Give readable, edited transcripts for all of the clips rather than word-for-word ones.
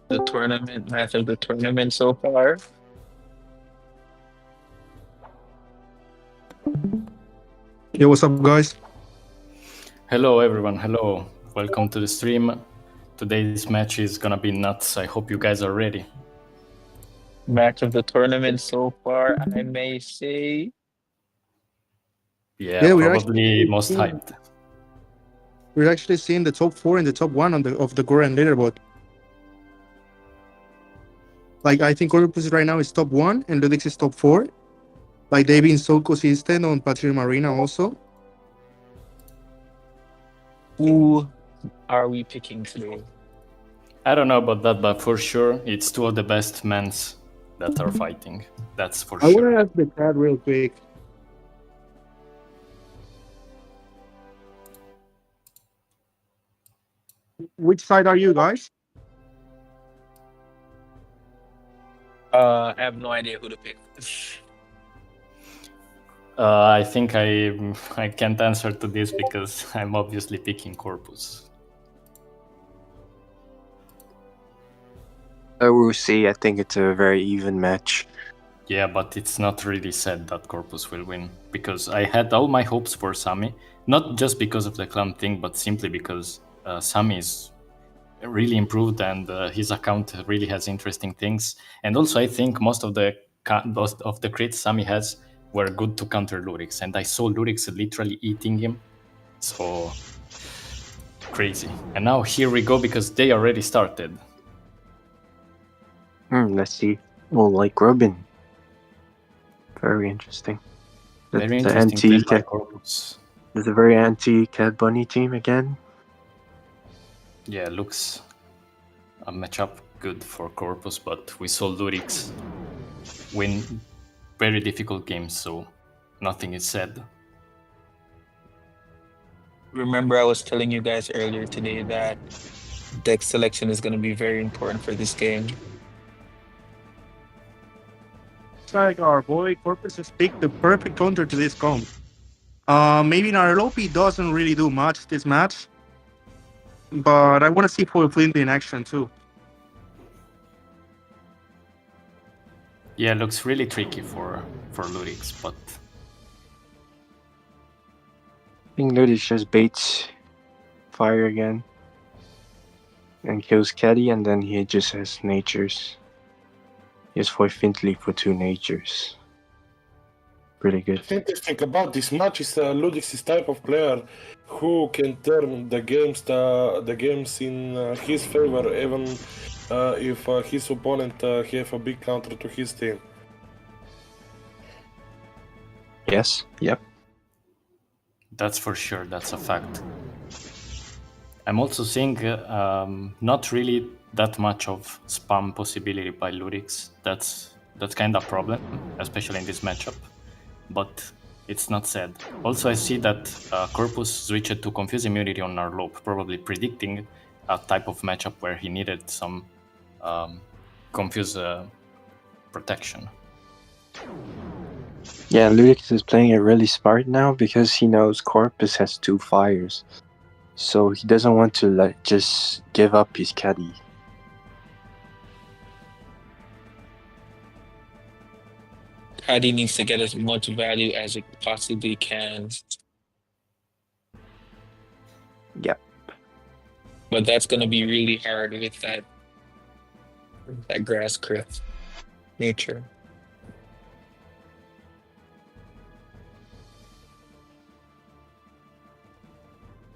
The tournament match of the tournament so far. Yo, what's up, guys? Hello everyone, hello. Welcome to the stream. Today's match is gonna be nuts. I hope you guys are ready. Match of the tournament so far, I may say. Yeah, we're probably most seeing, hyped. we're actually seeing the top four and the top one of the Goran leaderboard. Like, I think Corpus right now is top one and Ludix is top four. Like, they've been so consistent on Patriot Marina also. Who are we picking today? I don't know about that, but for sure, it's two of the best men's that are fighting. That's for I want sure. to ask the chat real quick. Which side are you guys? I have no idea who to pick. I think I can't answer to this because I'm obviously picking Corpus. We'll see. I think it's a very even match. Yeah, but it's not really said that Corpus will win, because I had all my hopes for Sami, not just because of the clan thing, but simply because Sami is really improved and his account really has interesting things. And also I think most of the crits Sami has were good to counter Ludix, and I saw Ludix literally eating him, so crazy. And now here we go, because they already started. Let's see. Oh, like Robin. Very interesting. Very interesting play by Corpus. There's a very anti-Cat Bunny team again. Yeah, looks a matchup good for Corpus, but we saw Ludix win very difficult games, so nothing is said. Remember, I was telling you guys earlier today that deck selection is going to be very important for this game. It's like our boy Corpus has picked the perfect counter to this comp. Maybe Narlopi doesn't really do much this match, but I want to see Foil Flint in action too. Yeah, looks really tricky for Ludix, but I think Ludix just baits fire again and kills Caddy, and then he just has natures. He has Foy Fintly for 2 natures. Pretty good. The interesting about this match is Ludix's type of player who can turn the games in his favor, even if his opponent have a big counter to his team. Yes. Yep. that's for sure, that's a fact. I'm also seeing not really that much of spam possibility by Ludix. That's kind of a problem, especially in this matchup. But it's not said. Also, I see that Corpus switched to Confuse Immunity on Narlope, probably predicting a type of matchup where he needed some Confuse protection. Yeah, Ludix is playing it really smart now because he knows Corpus has 2 fires. So he doesn't want to just give up his caddy. Caddy needs to get as much value as it possibly can. Yep. But that's going to be really hard with that grass crit nature.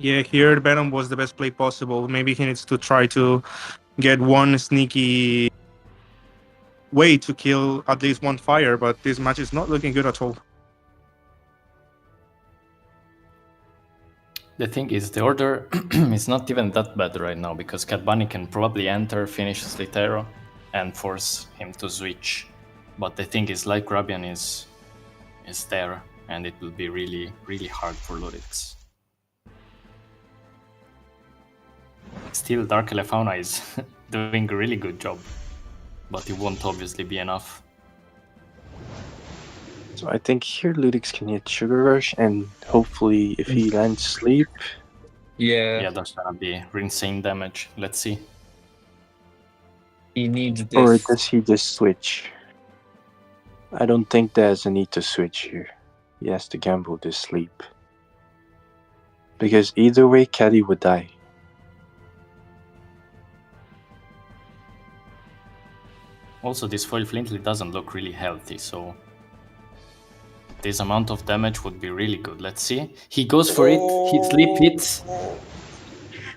Yeah, here Venom was the best play possible. Maybe he needs to try to get one sneaky way to kill at least one fire, but this match is not looking good at all. The thing is, the order is not even that bad right now, because Cat Bunny can probably enter, finish Slitero, and force him to switch. But the thing is, like Rabian is there, and it will be really, really hard for Ludix. Still, Dark Elefauna is doing a really good job, but it won't obviously be enough. So I think here Ludix can hit Sugar Rush, and hopefully if he lands Sleep... Yeah. Yeah, that's gonna be insane damage. Let's see. He needs Or this. does he just switch? I don't think there's a need to switch here. He has to gamble this sleep. Because either way, Caddy would die. Also, this foil Flintly doesn't look really healthy, so this amount of damage would be really good. Let's see. He goes for it. He sleep hits.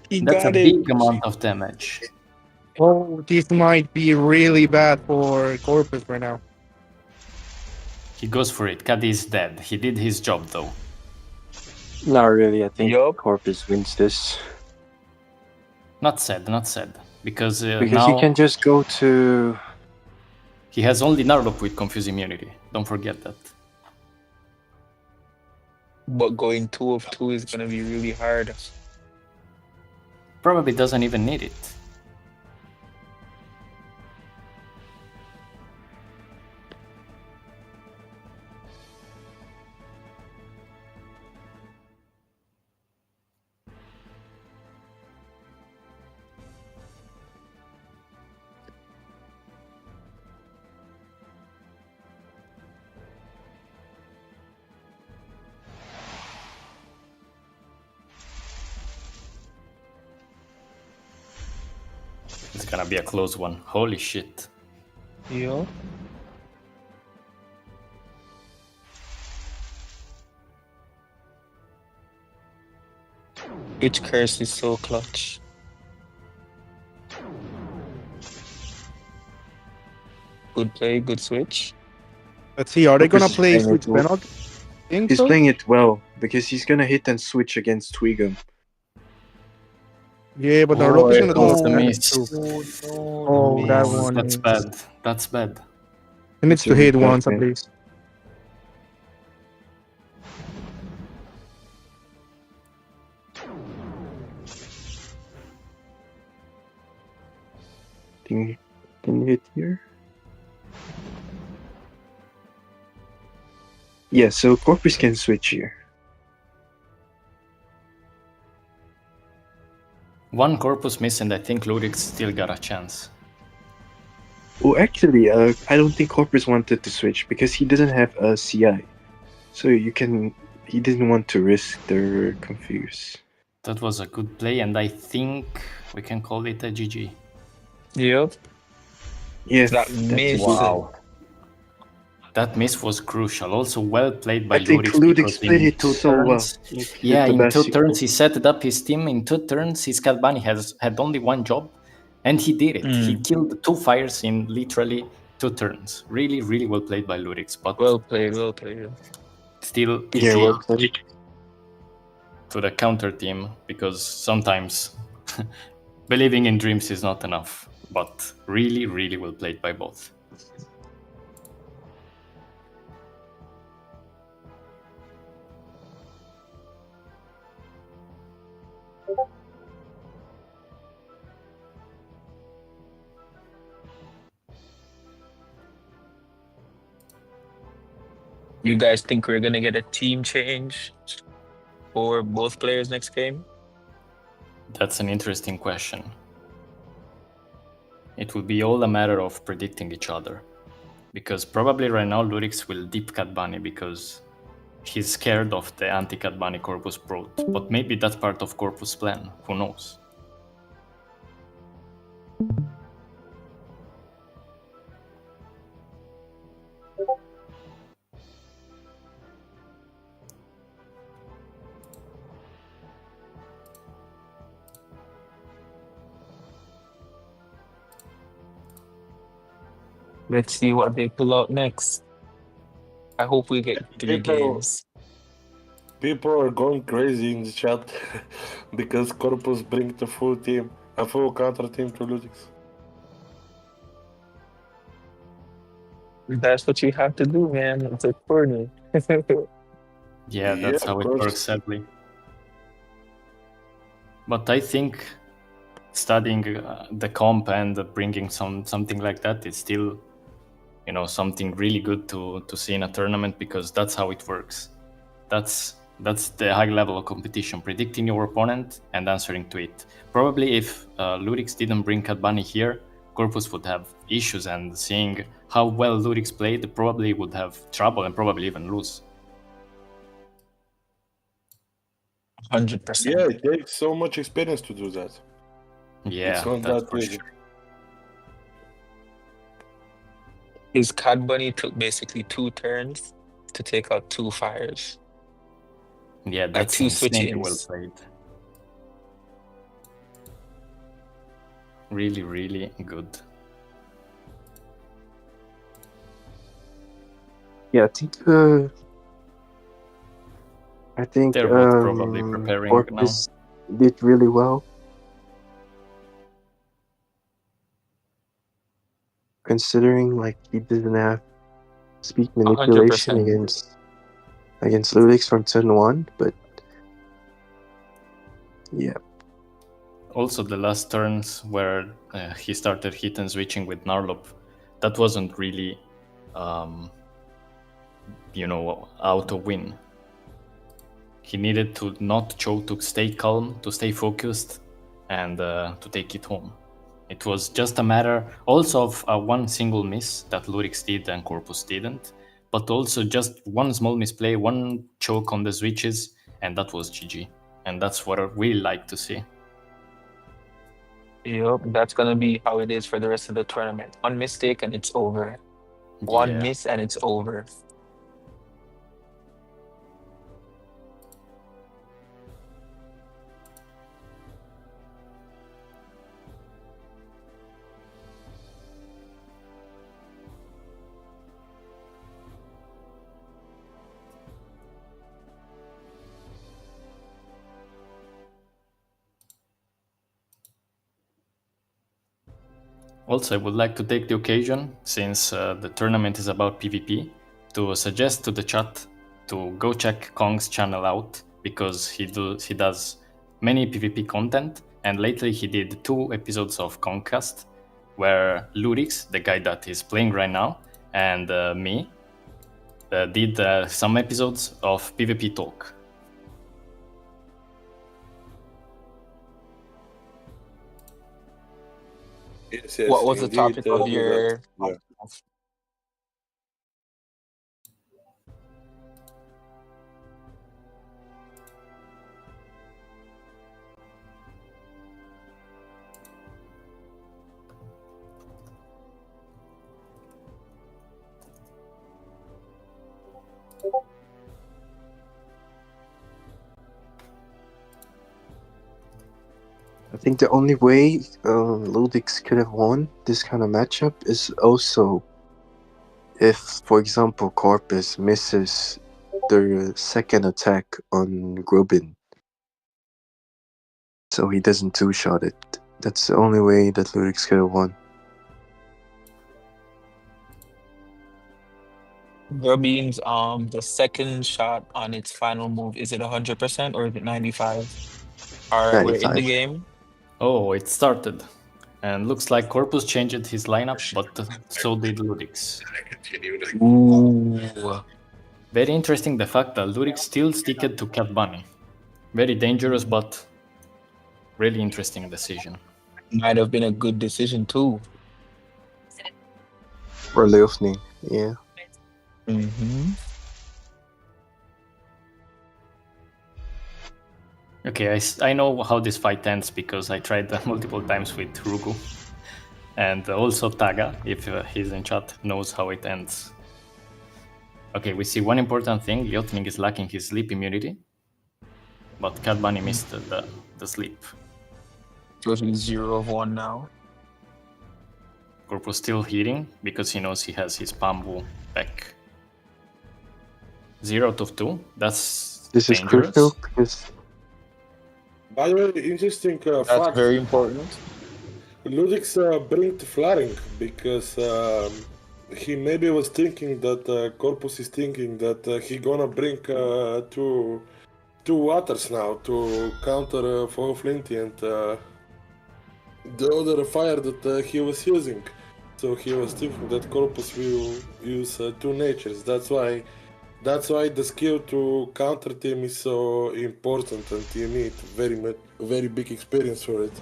He That's a got it. big amount of damage. Oh, this might be really bad for Corpus right now. He goes for it. Caddy is dead. He did his job, though. Not really, I think Yup. Corpus wins this. Not sad, not sad. Because, Because now he can just go to... he has only Narloop with Confuse Immunity. Don't forget that. But going 2 of 2 is gonna be really hard. Probably doesn't even need it. It's gonna be a close one. Holy shit. Yeah. Which curse is so clutch? Good play, good switch. Let's see. Are they Corpus gonna is play playing switch it well. penalty? Think He's so? playing it well, because he's gonna hit and switch against Twigum. Yeah, but Oh, Narloop is it gonna do was some a damage miss. too. Oh, that one. That's bad. That's bad. He needs It's to really hit bad, once at man. least. Can you hit here? Yeah, so Corpus can switch here. One Corpus miss, and I think Ludix still got a chance. Well, actually, I don't think Corpus wanted to switch because he doesn't have a CI. So he didn't want to risk the confuse. That was a good play, and I think we can call it a GG. Yep. Yeah, That that's miss. it. Wow. That miss was crucial. Also well played by I think Ludix. Ludix because played in it so 2 well. turns- He hit Yeah, the in 2 basic turns move. he set up his team. In 2 turns, his Cat Bunny had only one job, and he did it. He killed 2 fires in literally 2 turns. Really, really well played by Ludix, but Well played, well played. still Yeah, GG well played. to the counter team, because sometimes believing in dreams is not enough. But really, really well played by both. You guys think we're gonna get a team change for both players next game? That's an interesting question. It will be all a matter of predicting each other. Because probably right now Ludix will deep Cat Bunny because he's scared of the anti-Cat Bunny Corpus Brute. But maybe that's part of Corpus' plan. Who knows? Let's see what they pull out next. I hope we get 3 games. People are going crazy in the chat because Corpus bring the full team, a full counter team to Ludix. That's what you have to do, man. It's a tourney. Yeah, that's Yeah, how of it course. works, sadly. But I think studying the comp and bringing something like that is still, something really good to see in a tournament, because that's how it works. That's the high level of competition, predicting your opponent and answering to it. Probably if Ludix didn't bring Cat Bunny here, Corpus would have issues, and seeing how well Ludix played, probably would have trouble and probably even lose. 100%. Yeah, it takes so much experience to do that. Yeah, It's not that's that for easy. sure. His Cad Bunny took basically 2 turns to take out 2 fires. Yeah, Like that's 2 switch insanely well ins. played. Really, really good. Yeah, I think They're both probably preparing Corpus did really well. Considering like he didn't have speed manipulation 100%. against Ludix from turn 1, but yeah. Also, the last turns where he started hit and switching with Narlop, that wasn't really, auto win. He needed to not choke, to stay calm, to stay focused, and to take it home. It was just a matter also of one single miss that Ludix did and Corpus didn't, but also just one small misplay, one choke on the switches, and that was GG. And that's what I really like to see. Yep, that's gonna be how it is for the rest of the tournament. One mistake and it's over. One miss and it's over. Also, I would like to take the occasion, since the tournament is about PvP, to suggest to the chat to go check Kong's channel out, because he does many PvP content, and lately he did 2 episodes of Kongcast, where Ludix, the guy that is playing right now, and me did some episodes of PvP talk. Yes, What was the indeed, topic of do that. your... Yeah. I think the only way Ludix could have won this kind of matchup is also if, for example, Corpus misses the second attack on Grubin, so he doesn't two-shot it. That's the only way that Ludix could have won. Grubbean's the second shot on its final move, is it 100% or is it 95? Alright, we're in the 95. game. Oh, it started. And looks like Corpus changed his lineup, but so did Ludix. Ooh. Very interesting the fact that Ludix still sticked to Cat Bunny. Very dangerous, but really interesting decision. Might have been a good decision too. Or Leofning, yeah. Mm-hmm. Okay, I know how this fight ends because I tried multiple times with Rugu. And also Taga, if he's in chat, knows how it ends. Okay, we see one important thing. Leofning is lacking his sleep immunity. But Cat Bunny missed the sleep. So he's 0 of 1 now. Corpus still hitting because he knows he has his Bamboo back. 0 out of 2. That's This is dangerous. crucial because By the way, interesting That's fact. very important. Ludix bring to flaring because he maybe was thinking that Corpus is thinking that he gonna bring two waters now to counter for Flinty and the other fire that he was using. So he was thinking that Corpus will use 2 natures. That's why the skill to counter team is so important, and you need very big experience for it.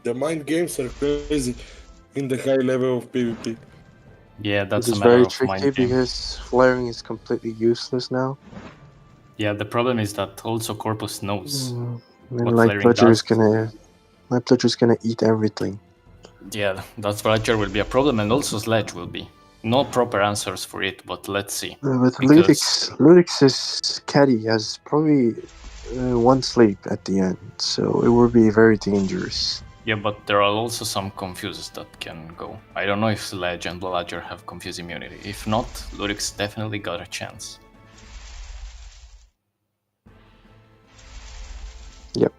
The mind games are crazy in the high level of PvP. Yeah, It that's a is matter very of mind tricky game. because flaring is completely useless now. Yeah, the problem is that also Corpus knows And what like flaring Bludger is does. gonna eat everything. Yeah, that Roger will be a problem, and also Sledge will be. No proper answers for it, but let's see. With Because Ludix's caddy has probably one sleep at the end, so it will be very dangerous. yeah, but there are also some confuses that can go. I don't know if Sledge and Bludger have confuse immunity. If not, Ludix definitely got a chance. Yep.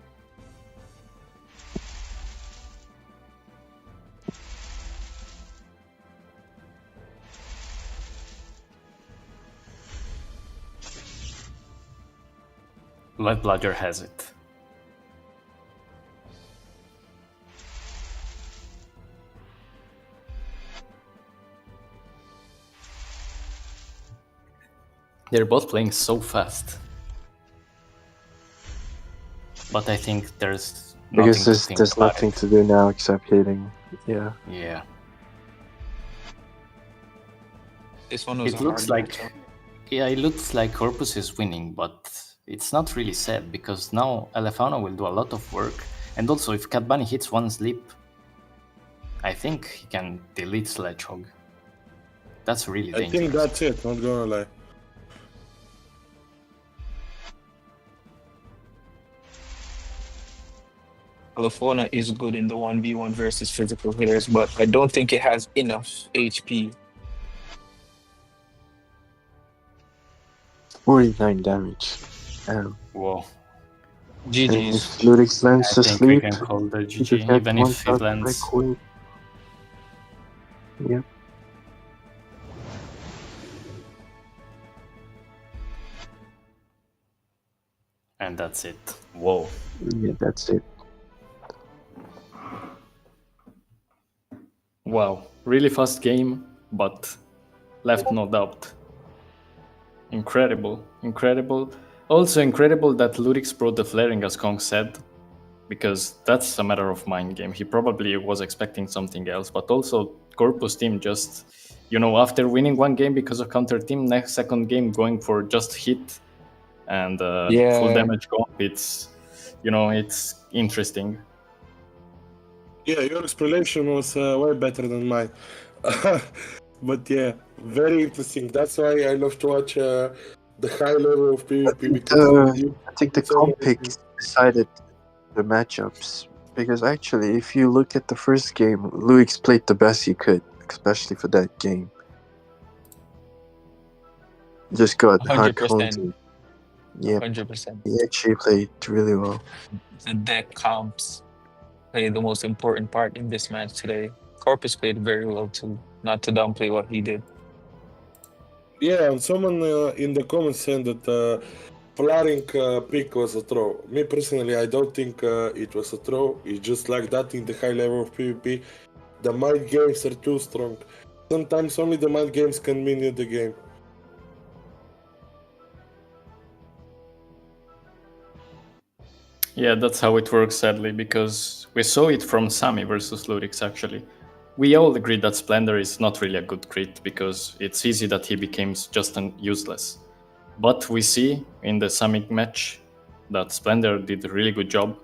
Let Bludger has it. They're both playing so fast. But I think there's Because nothing to think there's about nothing it. to do now except hitting. Yeah. Yeah. This one was It a looks hard like matchup. Yeah, it looks like Corpus is winning, but it's not really sad because now Elefano will do a lot of work, and also if Cat Bunny hits one sleep, I think he can delete Sledgehog. That's really I think dangerous. that's it, not gonna lie. California is good in the 1v1 versus physical hitters, but I don't think it has enough HP. 49 damage. Whoa. And GG's. if Ludix lands I to think we sleep, can call the he GG, could get even one if it shot by lands. quick. Yep. And that's it. Whoa. Yeah, that's it. Wow. Really fast game, but left no doubt. Incredible. Incredible. Also incredible that Ludix brought the flaring, as Kong said, because that's a matter of mind game. He probably was expecting something else, but also Corpus team just, after winning one game because of counter team, next second game going for just hit and full damage comp. It's interesting. Yeah, your explanation was way better than mine. But yeah, very interesting. That's why I love to watch the high level of PvP because I think the so comp many pick decided the matchups. Because actually, if you look at the first game, Ludix played the best he could, especially for that game. Just got hard 100%. counted. Yep, 100%. he actually played really well. The deck comps play the most important part in this match today. Corpus played very well too, not to downplay what he did. Yeah, and someone in the comments said that flaring pick was a throw. Me personally, I don't think it was a throw. It's just like that in the high level of PvP. The mind games are too strong. Sometimes only the mind games can win you the game. Yeah, that's how it works, sadly, because we saw it from Sami versus Ludix, actually. We all agree that Splendor is not really a good crit, because it's easy that he becomes just useless. But we see in the Sami match that Splendor did a really good job.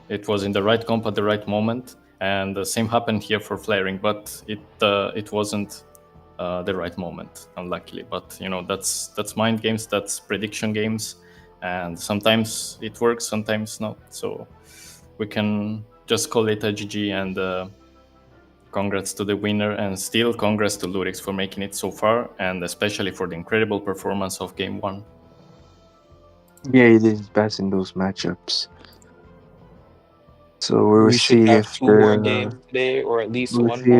It was in the right comp at the right moment, and the same happened here for Flaring, but it wasn't the right moment, unluckily. But that's mind games, that's prediction games, and sometimes it works, sometimes not. So we can just call it a GG, and congrats to the winner, and still congrats to Ludix for making it so far, and especially for the incredible performance of Game 1. Yeah, he did his best in those matchups. So we will We should see have if 2 more games today, or at least we'll one see more.